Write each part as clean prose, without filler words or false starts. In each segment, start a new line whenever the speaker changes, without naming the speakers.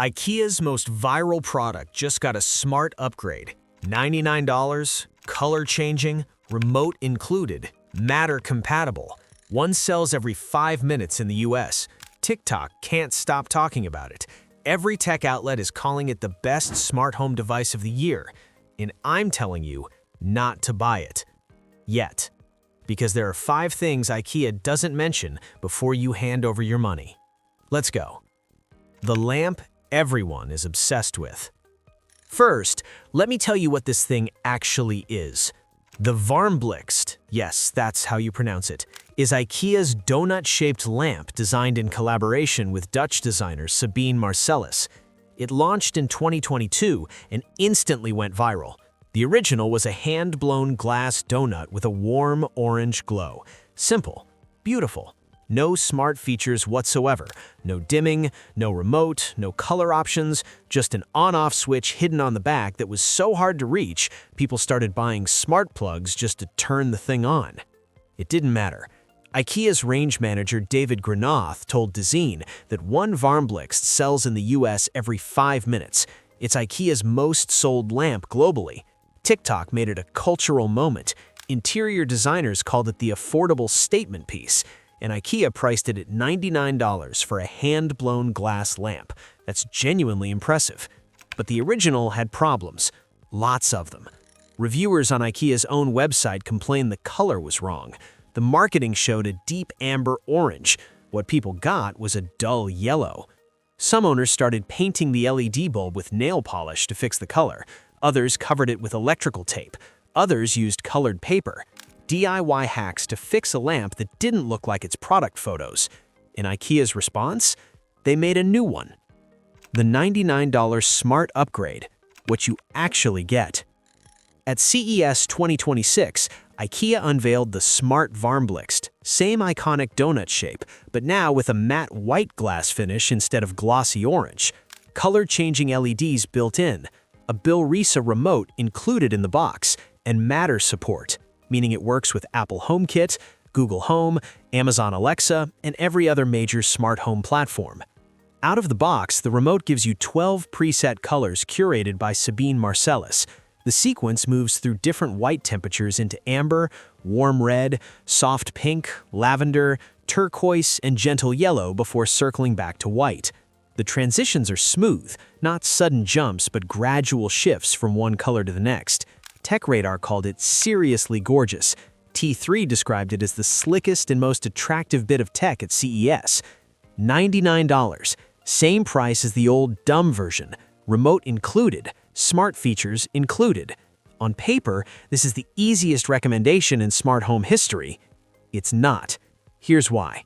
IKEA's most viral product just got a smart upgrade. $99, color changing, remote included, Matter compatible. One sells every 5 minutes in the US. TikTok can't stop talking about it. Every tech outlet is calling it the best smart home device of the year. And I'm telling you not to buy it. Yet. Because there are 5 things IKEA doesn't mention before you hand over your money. Let's go. The lamp everyone is obsessed with. First, let me tell you what this thing actually is. The Warmblixt, yes, that's how you pronounce it, is IKEA's donut-shaped lamp designed in collaboration with Dutch designer Sabine Marcellus. It launched in 2022 and instantly went viral. The original was a hand-blown glass donut with a warm orange glow. Simple, beautiful. No smart features whatsoever. No dimming, no remote, no color options, just an on-off switch hidden on the back that was so hard to reach, people started buying smart plugs just to turn the thing on. It didn't matter. IKEA's range manager David Granoth told Dezeen that one Warmblixt sells in the US every 5 minutes. It's IKEA's most sold lamp globally. TikTok made it a cultural moment. Interior designers called it the affordable statement piece. And IKEA priced it at $99 for a hand-blown glass lamp. That's genuinely impressive. But the original had problems. Lots of them. Reviewers on IKEA's own website complained the color was wrong. The marketing showed a deep amber orange. What people got was a dull yellow. Some owners started painting the LED bulb with nail polish to fix the color. Others covered it with electrical tape. Others used colored paper. DIY hacks to fix a lamp that didn't look like its product photos. In IKEA's response, they made a new one. The $99 Smart Upgrade, what you actually get. At CES 2026, IKEA unveiled the Smart Warmblixt, same iconic donut shape, but now with a matte white glass finish instead of glossy orange. Color-changing LEDs built in, a Bill Risa remote included in the box, and Matter support, meaning it works with Apple HomeKit, Google Home, Amazon Alexa, and every other major smart home platform. Out of the box, the remote gives you 12 preset colors curated by Sabine Marcellus. The sequence moves through different white temperatures into amber, warm red, soft pink, lavender, turquoise, and gentle yellow before circling back to white. The transitions are smooth, not sudden jumps but gradual shifts from one color to the next. TechRadar called it seriously gorgeous. T3 described it as the slickest and most attractive bit of tech at CES. $99, same price as the old dumb version, remote included, smart features included. On paper, this is the easiest recommendation in smart home history. It's not. Here's why.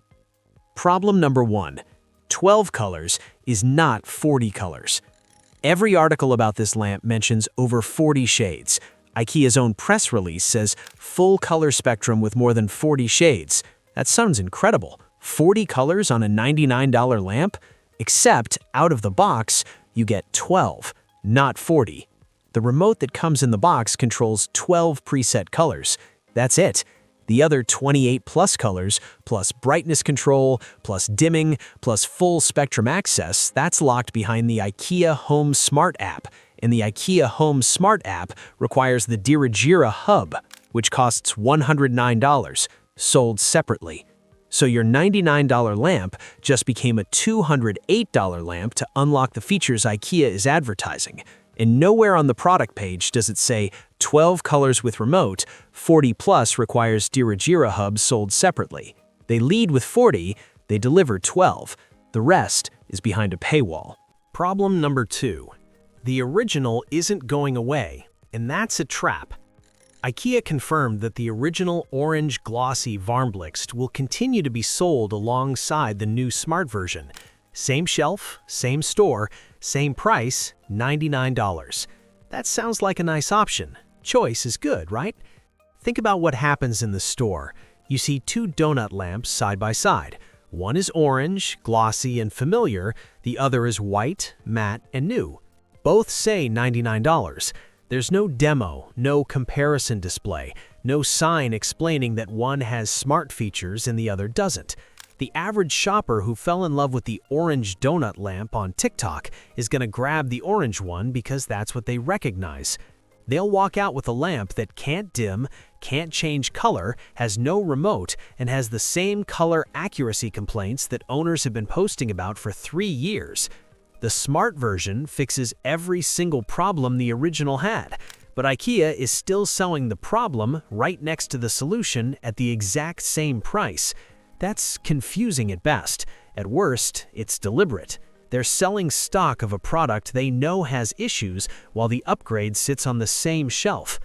Problem number 1. 12 colors is not 40 colors. Every article about this lamp mentions over 40 shades. IKEA's own press release says full color spectrum with more than 40 shades. That sounds incredible. 40 colors on a $99 lamp? Except, out of the box, you get 12, not 40. The remote that comes in the box controls 12 preset colors. That's it. The other 28 plus colors, plus brightness control, plus dimming, plus full spectrum access, that's locked behind the IKEA Home Smart app. And the IKEA Home Smart app requires the Dirigira hub, which costs $109, sold separately. So your $99 lamp just became a $208 lamp to unlock the features IKEA is advertising. And nowhere on the product page does it say 12 colors with remote, 40 plus requires Dirigira hub sold separately. They lead with 40, they deliver 12. The rest is behind a paywall. Problem number 2. The original isn't going away, and that's a trap. IKEA confirmed that the original orange glossy Warmblixt will continue to be sold alongside the new smart version. Same shelf, same store, same price, $99. That sounds like a nice option. Choice is good, right? Think about what happens in the store. You see 2 donut lamps side by side. One is orange, glossy, and familiar. The other is white, matte, and new. Both say $99. There's no demo, no comparison display, no sign explaining that one has smart features and the other doesn't.
The average shopper who fell in love with the orange donut lamp on TikTok is going to grab the orange one because that's what they recognize. They'll walk out with a lamp that can't dim, can't change color, has no remote, and has the same color accuracy complaints that owners have been posting about for 3 years. The smart version fixes every single problem the original had, but IKEA is still selling the problem right next to the solution at the exact same price. That's confusing at best. At worst, it's deliberate. They're selling stock of a product they know has issues while the upgrade sits on the same shelf.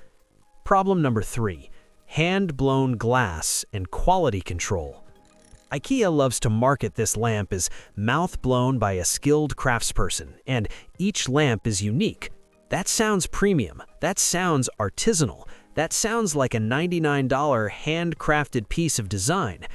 Problem number 3. Hand-blown glass and quality control. IKEA loves to market this lamp as mouth-blown by a skilled craftsperson, and each lamp is unique. That sounds premium. That sounds artisanal. That sounds like a $99 handcrafted piece of design.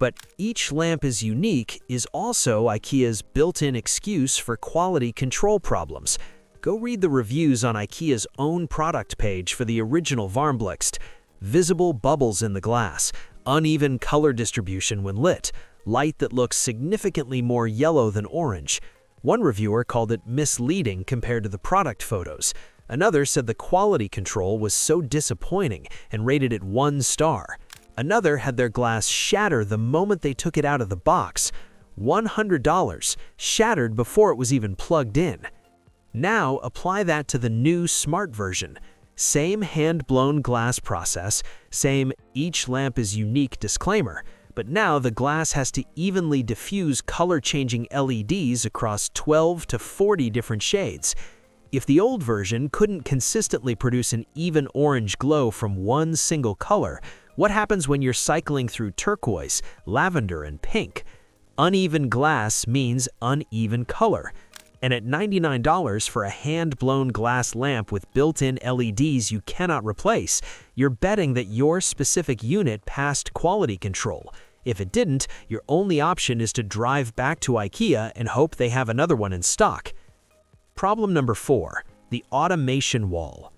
But each lamp is unique is also IKEA's built-in excuse for quality control problems. Go read the reviews on IKEA's own product page for the original Warmblixt. Visible bubbles in the glass, uneven color distribution when lit, light that looks significantly more yellow than orange. One reviewer called it misleading compared to the product photos. Another said the quality control was so disappointing and rated it 1 star. Another had their glass shatter the moment they took it out of the box. $100, shattered before it was even plugged in. Now apply that to the new smart version. Same hand-blown glass process, same each lamp is unique disclaimer, but now the glass has to evenly diffuse color-changing LEDs across 12 to 40 different shades. If the old version couldn't consistently produce an even orange glow from one single color, what happens when you're cycling through turquoise, lavender, and pink? Uneven glass means uneven color. And at $99 for a hand-blown glass lamp with built-in LEDs you cannot replace, you're betting that your specific unit passed quality control. If it didn't, your only option is to drive back to IKEA and hope they have another one in stock. Problem number 4. The automation wall.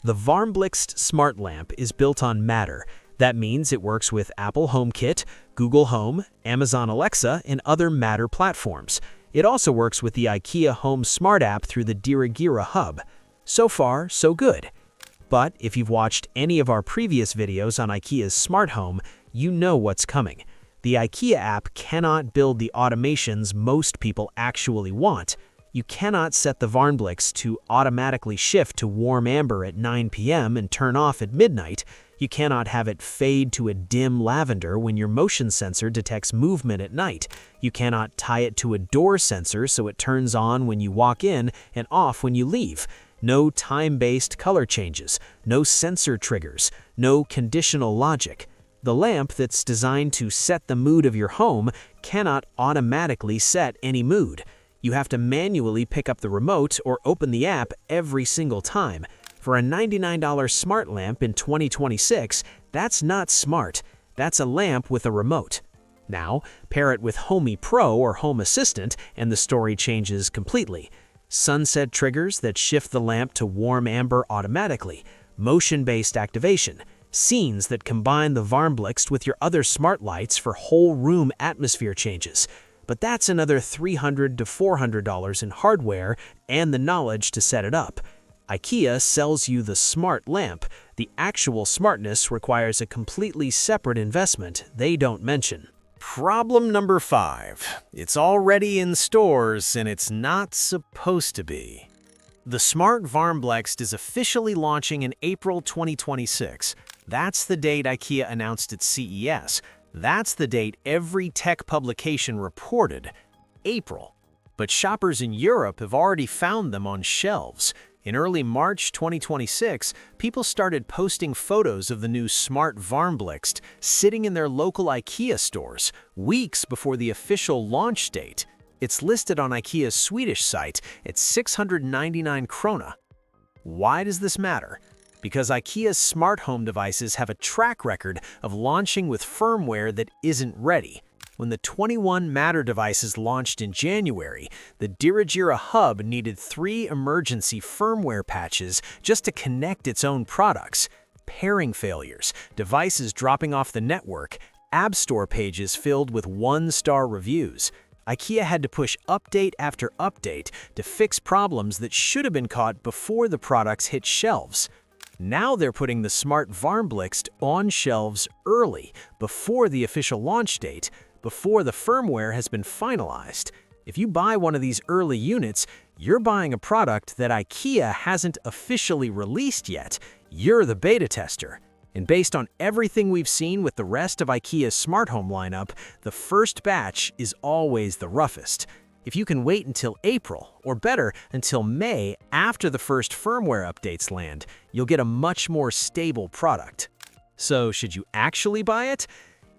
The Warmblixt smart lamp is built on Matter. That means it works with Apple HomeKit, Google Home, Amazon Alexa, and other Matter platforms. It also works with the IKEA Home Smart app through the Dirigira hub. So far, so good. But if you've watched any of our previous videos on IKEA's smart home, you know what's coming. The IKEA app cannot build the automations most people actually want. You cannot set the Warmblixt to automatically shift to warm amber at 9 p.m. and turn off at midnight. You cannot have it fade to a dim lavender when your motion sensor detects movement at night. You cannot tie it to a door sensor so it turns on when you walk in and off when you leave. No time-based color changes, no sensor triggers, no conditional logic. The lamp that's designed to set the mood of your home cannot automatically set any mood. You have to manually pick up the remote or open the app every single time. For a $99 smart lamp in 2026, that's not smart. That's a lamp with a remote. Now, pair it with Homey Pro or Home Assistant, and the story changes completely. Sunset triggers that shift the lamp to warm amber automatically, motion-based activation, scenes that combine the Warmblixt with your other smart lights for whole room atmosphere changes. But that's another $300 to $400 in hardware and the knowledge to set it up. IKEA sells you the smart lamp. The actual smartness requires a completely separate investment they don't mention.
Problem number 5. It's already in stores and it's not supposed to be. The smart Warmblixt is officially launching in April 2026. That's the date IKEA announced at CES. That's the date every tech publication reported, April. But shoppers in Europe have already found them on shelves. In early March 2026, people started posting photos of the new smart Warmblixt sitting in their local IKEA stores, weeks before the official launch date. It's listed on IKEA's Swedish site at 699 krona. Why does this matter? Because IKEA's smart home devices have a track record of launching with firmware that isn't ready. When the 21 Matter devices launched in January, the Dirigira hub needed 3 emergency firmware patches just to connect its own products. Pairing failures, devices dropping off the network,
App Store pages filled with one-star reviews. IKEA had to push update after update to fix problems that should have been caught before the products hit shelves. Now they're putting the smart Warmblixt on shelves early, before the official launch date, before the firmware has been finalized. If you buy one of these early units, you're buying a product that IKEA hasn't officially released yet. You're the beta tester. And based on everything we've seen with the rest of IKEA's smart home lineup, the first batch is always the roughest. If you can wait until April, or better, until May after the first firmware updates land, you'll get a much more stable product. So should you actually buy it?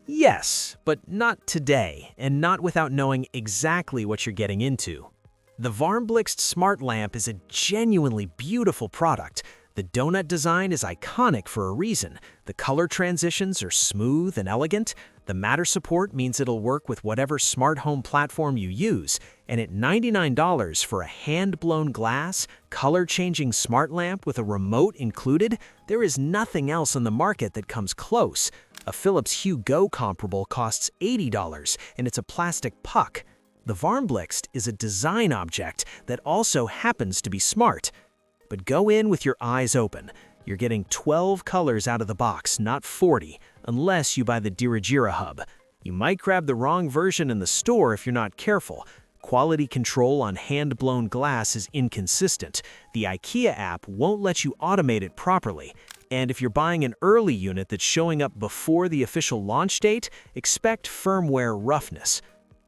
Yes, but not today, and not without knowing exactly what you're getting into. The Warmblixt Smart Lamp is a genuinely beautiful product. The donut design is iconic for a reason. The color transitions are smooth and elegant. The Matter support means it'll work with whatever smart home platform you use. And at $99 for a hand-blown glass, color-changing smart lamp with a remote included, there is nothing else on the market that comes close. A Philips Hue Go comparable costs $80, and it's a plastic puck. The Warmblixt is a design object that also happens to be smart. But go in with your eyes open. You're getting 12 colors out of the box, not 40, unless you buy the Dirigira hub. You might grab the wrong version in the store if you're not careful. Quality control on hand-blown glass is inconsistent. The IKEA app won't let you automate it properly. And if you're buying an early unit that's showing up before the official launch date, expect firmware roughness.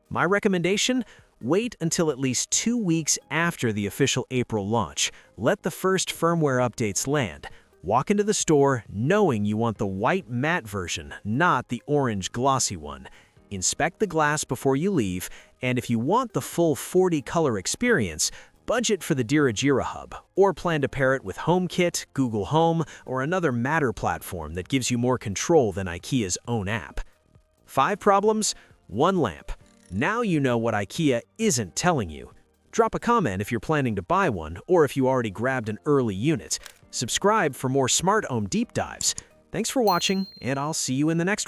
My recommendation? Wait until at least 2 weeks after the official April launch. Let the first firmware updates land. Walk into the store knowing you want the white matte version, not the orange glossy one. Inspect the glass before you leave, and if you want the full 40-color experience, budget for the Dirigira hub, or plan to pair it with HomeKit, Google Home, or another Matter platform that gives you more control than IKEA's own app. 5 problems, 1 lamp. Now you know what IKEA isn't telling you. Drop a comment if you're planning to buy one, or if you already grabbed an early unit. Subscribe for more smart home deep dives. Thanks for watching, and I'll see you in the next one.